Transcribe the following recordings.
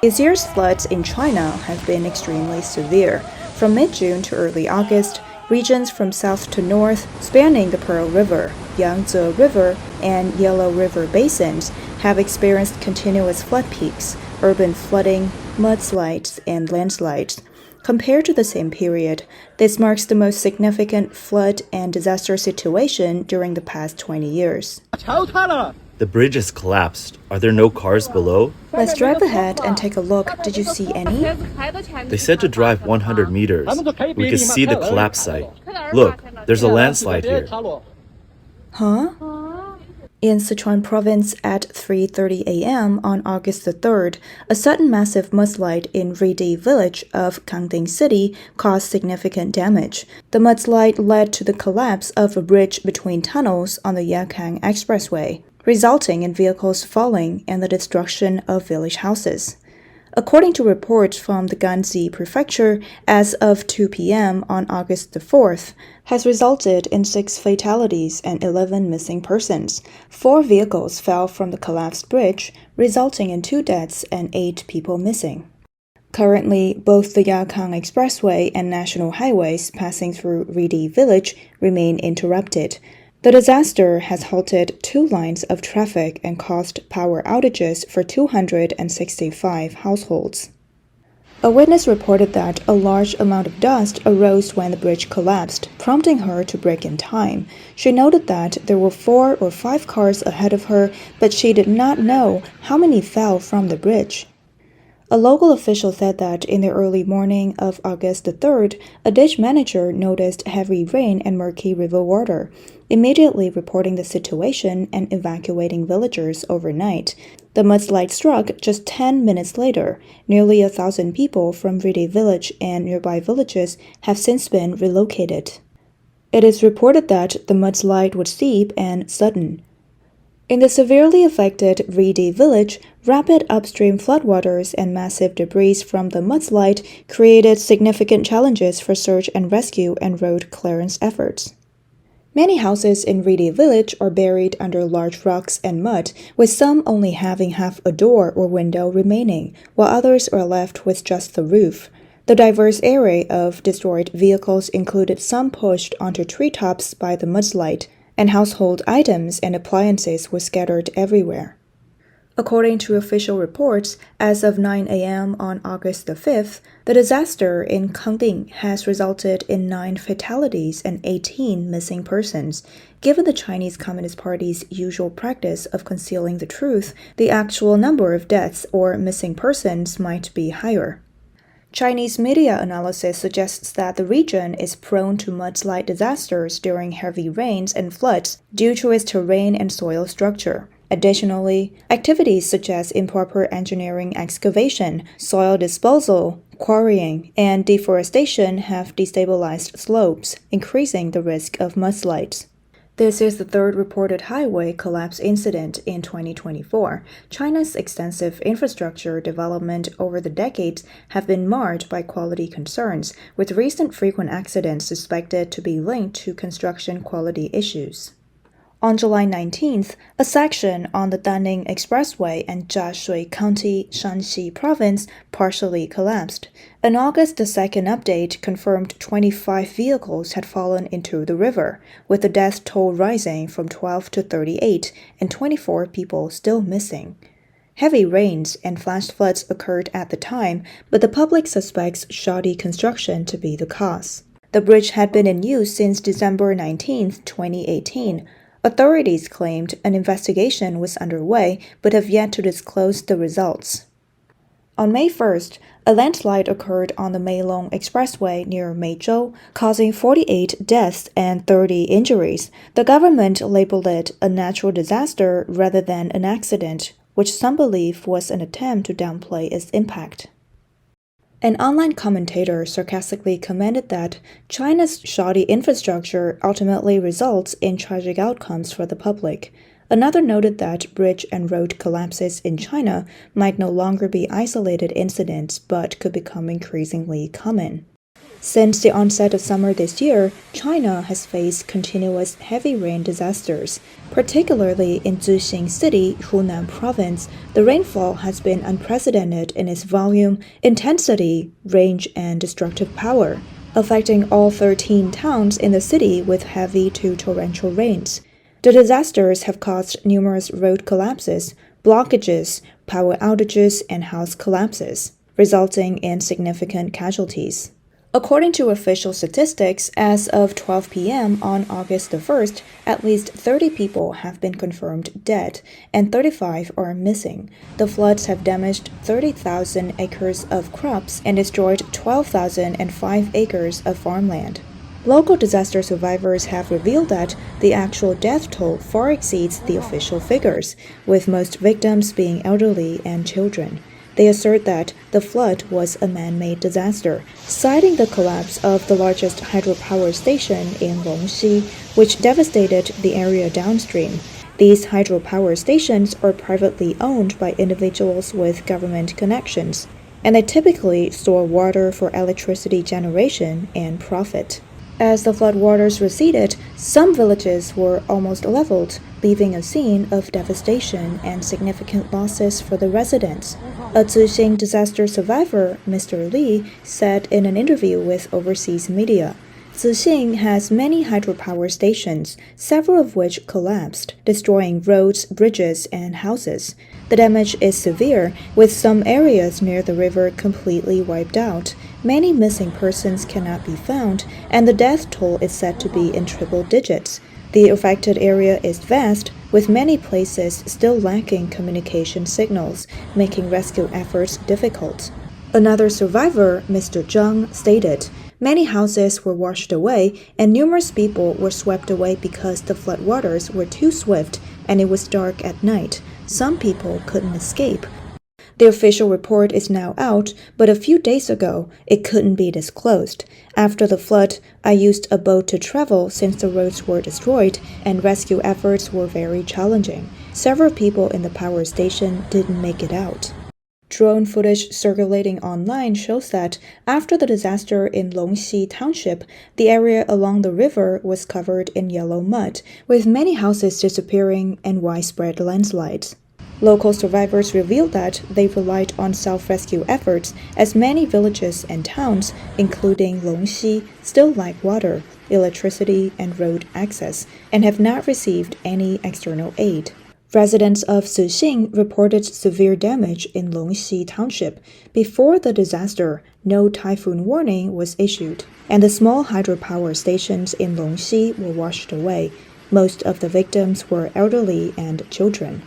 This year's floods in China have been extremely severe. From mid-June to early August, regions from south to north, spanning the Pearl River, Yangtze River, and Yellow River basins, have experienced continuous flood peaks, urban flooding, mudslides, and landslides. Compared to the same period, this marks the most significant flood and disaster situation during the past 20 years. The bridge has collapsed. Are there no cars below? Let's drive ahead and take a look. Did you see any? They said to drive 100 meters. We could see the collapse site. Look, there's a landslide here. Huh? In Sichuan Province at 3:30 a.m. on August the 3rd, a sudden massive mudslide in Ridi village of Kangding city caused significant damage. The mudslide led to the collapse of a bridge between tunnels on the Yakang Expressway, resulting in vehicles falling and the destruction of village houses. According to reports from the Ganzi prefecture, as of 2 p.m. on August the 4th, has resulted in 6 fatalities and 11 missing persons. 4 vehicles fell from the collapsed bridge, resulting in 2 deaths and 8 people missing. Currently, both the Yakang Expressway and national highways passing through Ridi village remain interrupted. The disaster has halted 2 lines of traffic and caused power outages for 265 households. A witness reported that a large amount of dust arose when the bridge collapsed, prompting her to brake in time. She noted that there were 4 or 5 cars ahead of her, but she did not know how many fell from the bridge. A local official said that in the early morning of August the 3rd, a ditch manager noticed heavy rain and murky river water, immediately reporting the situation and evacuating villagers overnight. The mudslide struck just 10 minutes later. Nearly 1,000 people from Ridi village and nearby villages have since been relocated. It is reported that the mudslide was steep and sudden. In the severely affected Ridi village, rapid upstream floodwaters and massive debris from the mudslide created significant challenges for search and rescue and road clearance efforts. Many houses in Ridi village are buried under large rocks and mud, with some only having half a door or window remaining, while others are left with just the roof. The diverse array of destroyed vehicles included some pushed onto treetops by the mudslide, and household items and appliances were scattered everywhere. According to official reports, as of 9 a.m. on August the 5th, the disaster in Kangding has resulted in 9 fatalities and 18 missing persons. Given the Chinese Communist Party's usual practice of concealing the truth, the actual number of deaths or missing persons might be higher. Chinese media analysis suggests that the region is prone to mudslide disasters during heavy rains and floods due to its terrain and soil structure. Additionally, activities such as improper engineering excavation, soil disposal, quarrying, and deforestation have destabilized slopes, increasing the risk of mudslides. This is the 3rd reported highway collapse incident in 2024. China's extensive infrastructure development over the decades have been marred by quality concerns, with recent frequent accidents suspected to be linked to construction quality issues. On July 19th, a section on the Yakang Expressway in Jiashui County, Shanxi Province partially collapsed. An August 2nd update confirmed 25 vehicles had fallen into the river, with the death toll rising from 12 to 38 and 24 people still missing. Heavy rains and flash floods occurred at the time, but the public suspects shoddy construction to be the cause. The bridge had been in use since December 19, 2018. Authorities claimed an investigation was underway, but have yet to disclose the results. On May 1st, a landslide occurred on the Meilong Expressway near Meizhou, causing 48 deaths and 30 injuries. The government labeled it a natural disaster rather than an accident, which some believe was an attempt to downplay its impact. An online commentator sarcastically commented that China's shoddy infrastructure ultimately results in tragic outcomes for the public. Another noted that bridge and road collapses in China might no longer be isolated incidents but could become increasingly common. Since the onset of summer this year, China has faced continuous heavy rain disasters. Particularly in Zixing City, Hunan Province, the rainfall has been unprecedented in its volume, intensity, range, and destructive power, affecting all 13 towns in the city with heavy to torrential rains. The disasters have caused numerous road collapses, blockages, power outages, and house collapses, resulting in significant casualties. According to official statistics, as of 12 p.m. on August the 1st, at least 30 people have been confirmed dead and 35 are missing. The floods have damaged 30,000 acres of crops and destroyed 12,005 acres of farmland. Local disaster survivors have revealed that the actual death toll far exceeds the official figures, with most victims being elderly and children. They assert that the flood was a man-made disaster, citing the collapse of the largest hydropower station in Longxi, which devastated the area downstream. These hydropower stations are privately owned by individuals with government connections, and they typically store water for electricity generation and profit. As the floodwaters receded, some villages were almost leveled, leaving a scene of devastation and significant losses for the residents. A Zixing disaster survivor, Mr. Li, said in an interview with overseas media, Zixing has many hydropower stations, several of which collapsed, destroying roads, bridges, and houses. The damage is severe, with some areas near the river completely wiped out. Many missing persons cannot be found, and the death toll is said to be in triple digits. The affected area is vast, with many places still lacking communication signals, making rescue efforts difficult. Another survivor, Mr. Zhang, stated, "Many houses were washed away, and numerous people were swept away because the floodwaters were too swift and it was dark at night. Some people couldn't escape." The official report is now out, but a few days ago, it couldn't be disclosed. After the flood, I used a boat to travel since the roads were destroyed, and rescue efforts were very challenging. Several people in the power station didn't make it out. Drone footage circulating online shows that after the disaster in Longxi Township, the area along the river was covered in yellow mud, with many houses disappearing and widespread landslides. Local survivors revealed that they relied on self-rescue efforts as many villages and towns, including Longxi, still lack water, electricity, and road access, and have not received any external aid. Residents of Zixing reported severe damage in Longxi Township. Before the disaster, no typhoon warning was issued, and the small hydropower stations in Longxi were washed away. Most of the victims were elderly and children.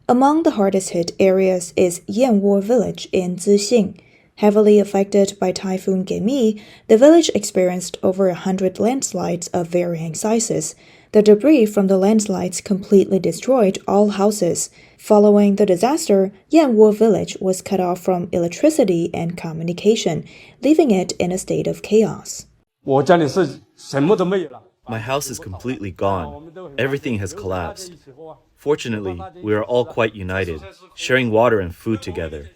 Among the hardest hit areas is Yanwo village in Zixing. Heavily affected by Typhoon Gemi, the village experienced over 100 landslides of varying sizes. The debris from the landslides completely destroyed all houses. Following the disaster, Yanwo village was cut off from electricity and communication, leaving it in a state of chaos. My house is completely gone. Everything has collapsed. Fortunately, we are all quite united, sharing water and food together.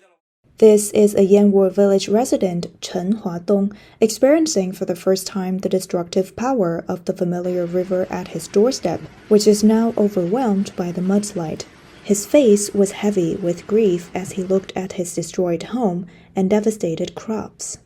This is a Yanwo village resident, Chen Huadong, experiencing for the first time the destructive power of the familiar river at his doorstep, which is now overwhelmed by the mudslide. His face was heavy with grief as he looked at his destroyed home and devastated crops.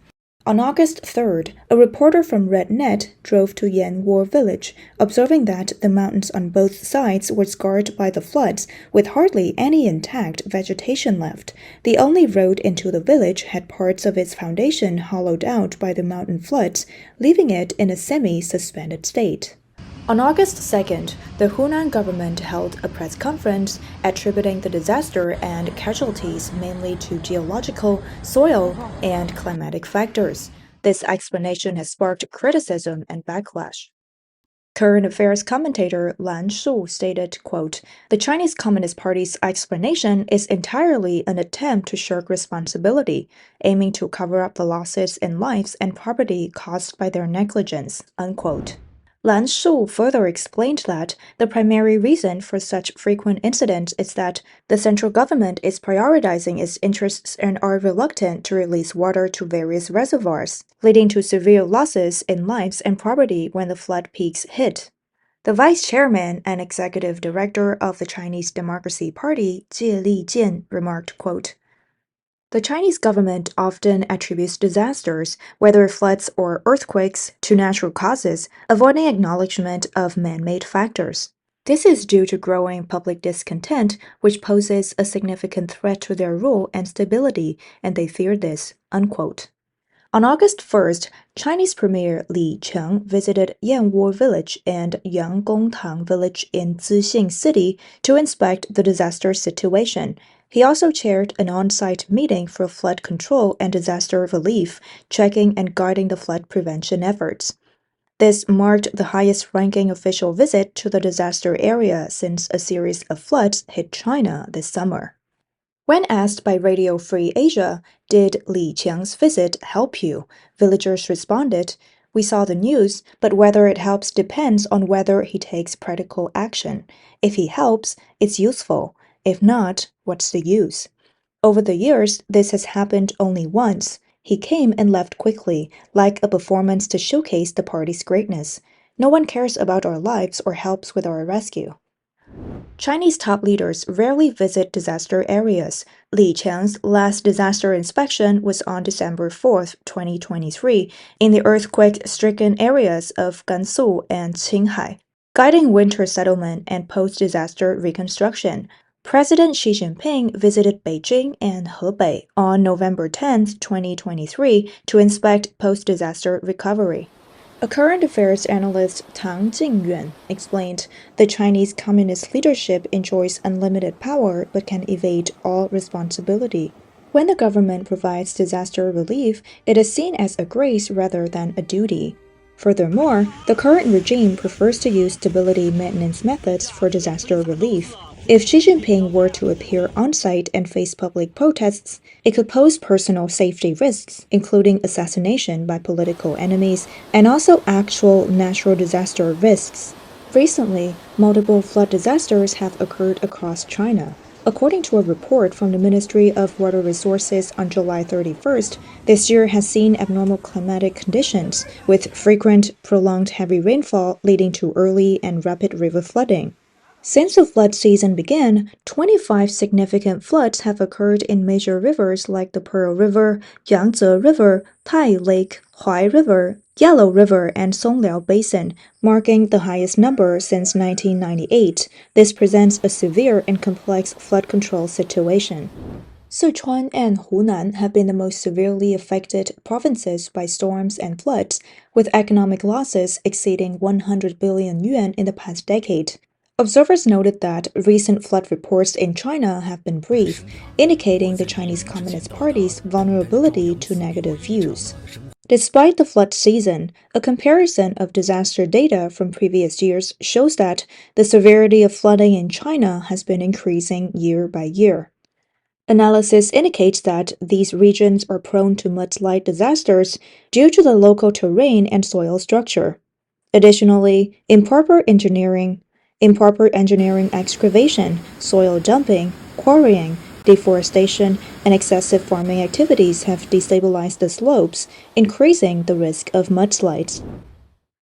On August 3rd, a reporter from Red Net drove to Yanwo village, observing that the mountains on both sides were scarred by the floods, with hardly any intact vegetation left. The only road into the village had parts of its foundation hollowed out by the mountain floods, leaving it in a semi-suspended state. On August 2nd, the Hunan government held a press conference attributing the disaster and casualties mainly to geological, soil, and climatic factors. This explanation has sparked criticism and backlash. Current affairs commentator Lan Shu stated, quote, "The Chinese Communist Party's explanation is entirely an attempt to shirk responsibility, aiming to cover up the losses in lives and property caused by their negligence," unquote. Lan Shu further explained that the primary reason for such frequent incidents is that the central government is prioritizing its interests and are reluctant to release water to various reservoirs, leading to severe losses in lives and property when the flood peaks hit. The vice chairman and executive director of the Chinese Democracy Party, Jie Lijian, remarked, quote, "The Chinese government often attributes disasters, whether floods or earthquakes, to natural causes, avoiding acknowledgement of man-made factors. This is due to growing public discontent, which poses a significant threat to their rule and stability, and they fear this." Unquote. On August 1st, Chinese Premier Li Qiang visited Yanwo Village and Yanggongtang Village in Zixing City to inspect the disaster situation. He also chaired an on-site meeting for flood control and disaster relief, checking and guiding the flood prevention efforts. This marked the highest-ranking official visit to the disaster area since a series of floods hit China this summer. When asked by Radio Free Asia, "Did Li Qiang's visit help you?" villagers responded, "We saw the news, but whether it helps depends on whether he takes practical action. If he helps, it's useful. If not, what's the use?" Over the years, this has happened only once. He came and left quickly, like a performance to showcase the party's greatness. No one cares about our lives or helps with our rescue. Chinese top leaders rarely visit disaster areas. Li Qiang's last disaster inspection was on December 4, 2023, in the earthquake-stricken areas of Gansu and Qinghai, guiding winter settlement and post-disaster reconstruction. President Xi Jinping visited Beijing and Hebei on November 10, 2023, to inspect post-disaster recovery. A current affairs analyst, Tang Jingyuan, explained, "The Chinese Communist leadership enjoys unlimited power but can evade all responsibility. When the government provides disaster relief, it is seen as a grace rather than a duty." Furthermore, the current regime prefers to use stability maintenance methods for disaster relief. If Xi Jinping were to appear on-site and face public protests, it could pose personal safety risks, including assassination by political enemies, and also actual natural disaster risks. Recently, multiple flood disasters have occurred across China. According to a report from the Ministry of Water Resources on July 31st, this year has seen abnormal climatic conditions, with frequent, prolonged heavy rainfall leading to early and rapid river flooding. Since the flood season began, 25 significant floods have occurred in major rivers like the Pearl River, Yangtze River, Tai Lake, Huai River, Yellow River, and Songliao Basin, marking the highest number since 1998. This presents a severe and complex flood control situation. Sichuan and Hunan have been the most severely affected provinces by storms and floods, with economic losses exceeding 100 billion yuan in the past decade. Observers noted that recent flood reports in China have been brief, indicating the Chinese Communist Party's vulnerability to negative views. Despite the flood season, a comparison of disaster data from previous years shows that the severity of flooding in China has been increasing year by year. Analysis indicates that these regions are prone to mudslide disasters due to the local terrain and soil structure. Additionally, improper engineering, excavation, soil dumping, quarrying, deforestation, and excessive farming activities have destabilized the slopes, increasing the risk of mudslides.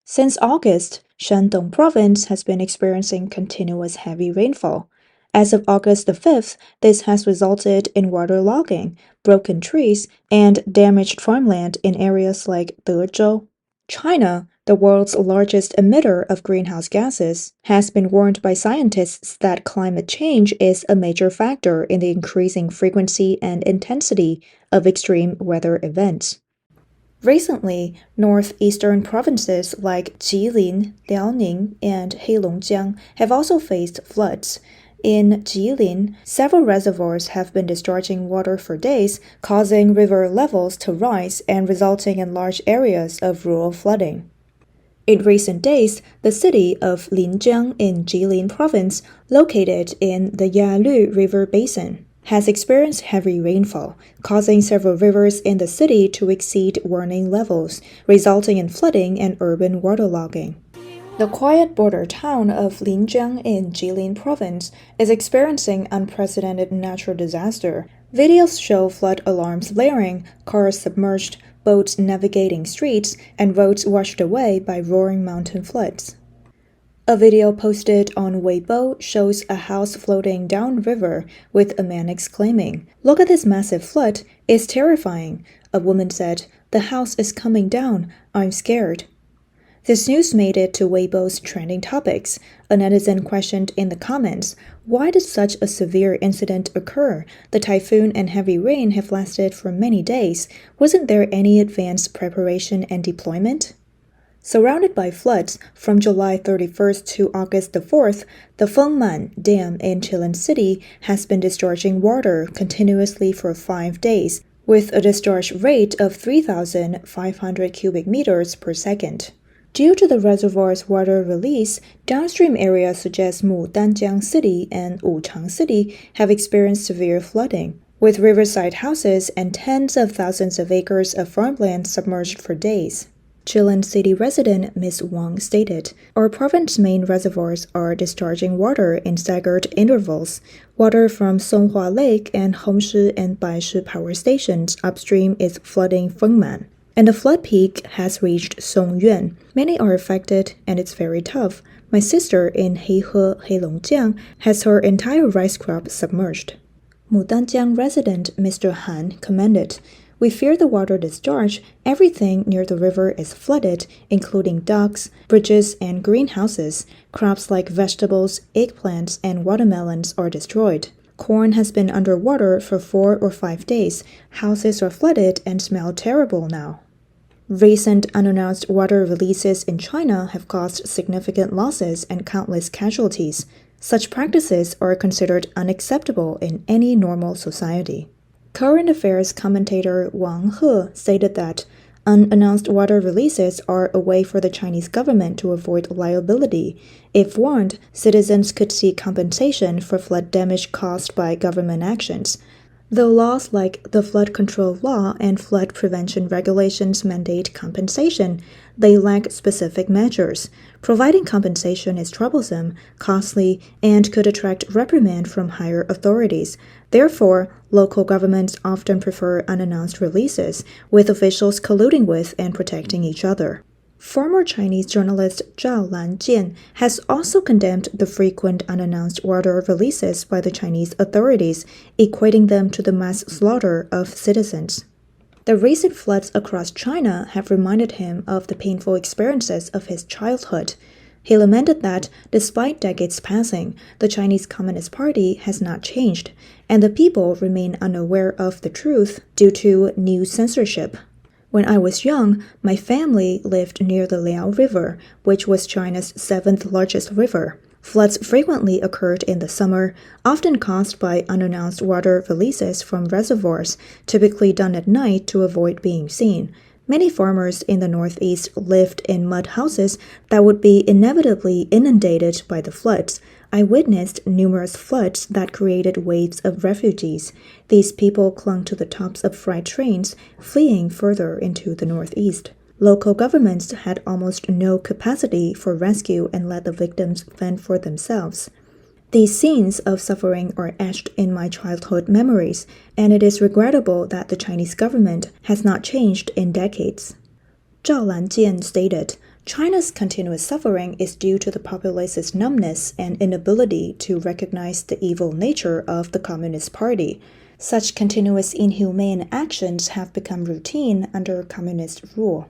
Since August, Shandong Province has been experiencing continuous heavy rainfall. As of August the 5th, this has resulted in waterlogging, broken trees, and damaged farmland in areas like Dezhou. China, the world's largest emitter of greenhouse gases, has been warned by scientists that climate change is a major factor in the increasing frequency and intensity of extreme weather events. Recently, northeastern provinces like Jilin, Liaoning, and Heilongjiang have also faced floods. In Jilin, several reservoirs have been discharging water for days, causing river levels to rise and resulting in large areas of rural flooding. In recent days, the city of Linjiang in Jilin Province, located in the Yalu River Basin, has experienced heavy rainfall, causing several rivers in the city to exceed warning levels, resulting in flooding and urban waterlogging. The quiet border town of Linjiang in Jilin Province is experiencing unprecedented natural disaster. Videos show flood alarms blaring, cars submerged, boats navigating streets, and roads washed away by roaring mountain floods. A video posted on Weibo shows a house floating downriver with a man exclaiming, "Look at this massive flood, it's terrifying." A woman said, "The house is coming down, I'm scared." This news made it to Weibo's trending topics. A netizen questioned in the comments, why did such a severe incident occur? The typhoon and heavy rain have lasted for many days. Wasn't there any advanced preparation and deployment? Surrounded by floods from July 31st to August the 4th, the Fengman Dam in Jilin City has been discharging water continuously for 5 days, with a discharge rate of 3,500 cubic meters per second. Due to the reservoir's water release, downstream areas such as Mudanjiang City and Wuchang City have experienced severe flooding, with riverside houses and tens of thousands of acres of farmland submerged for days. Jilin city resident Ms. Wang stated, "Our province's main reservoirs are discharging water in staggered intervals. Water from Songhua Lake and Hongshi and Baishi power stations upstream is flooding Fengman, and the flood peak has reached Songyuan. Many are affected, and it's very tough. My sister in Heihe, Heilongjiang, has her entire rice crop submerged." Mudanjiang resident Mr. Han commented, "We fear the water discharge. Everything near the river is flooded, including docks, bridges, and greenhouses. Crops like vegetables, eggplants, and watermelons are destroyed. Corn has been underwater for 4 or 5 days. Houses are flooded and smell terrible now." Recent unannounced water releases in China have caused significant losses and countless casualties. Such practices are considered unacceptable in any normal society. Current affairs commentator Wang He stated that unannounced water releases are a way for the Chinese government to avoid liability. If warned, citizens could seek compensation for flood damage caused by government actions. Though laws like the flood control law and flood prevention regulations mandate compensation, they lack specific measures. Providing compensation is troublesome, costly, and could attract reprimand from higher authorities. Therefore, local governments often prefer unannounced releases, with officials colluding with and protecting each other. Former Chinese journalist Zhao Lanjian has also condemned the frequent unannounced water releases by the Chinese authorities, equating them to the mass slaughter of citizens. The recent floods across China have reminded him of the painful experiences of his childhood. He lamented that, despite decades passing, the Chinese Communist Party has not changed, and the people remain unaware of the truth due to news censorship. "When I was young, my family lived near the Liao River, which was China's 7th largest river. Floods frequently occurred in the summer, often caused by unannounced water releases from reservoirs, typically done at night to avoid being seen. Many farmers in the northeast lived in mud houses that would be inevitably inundated by the floods. I witnessed numerous floods that created waves of refugees. These people clung to the tops of freight trains, fleeing further into the northeast. Local governments had almost no capacity for rescue and let the victims fend for themselves. These scenes of suffering are etched in my childhood memories, and it is regrettable that the Chinese government has not changed in decades." Zhao Lanjian stated, "China's continuous suffering is due to the populace's numbness and inability to recognize the evil nature of the Communist Party. Such continuous inhumane actions have become routine under communist rule."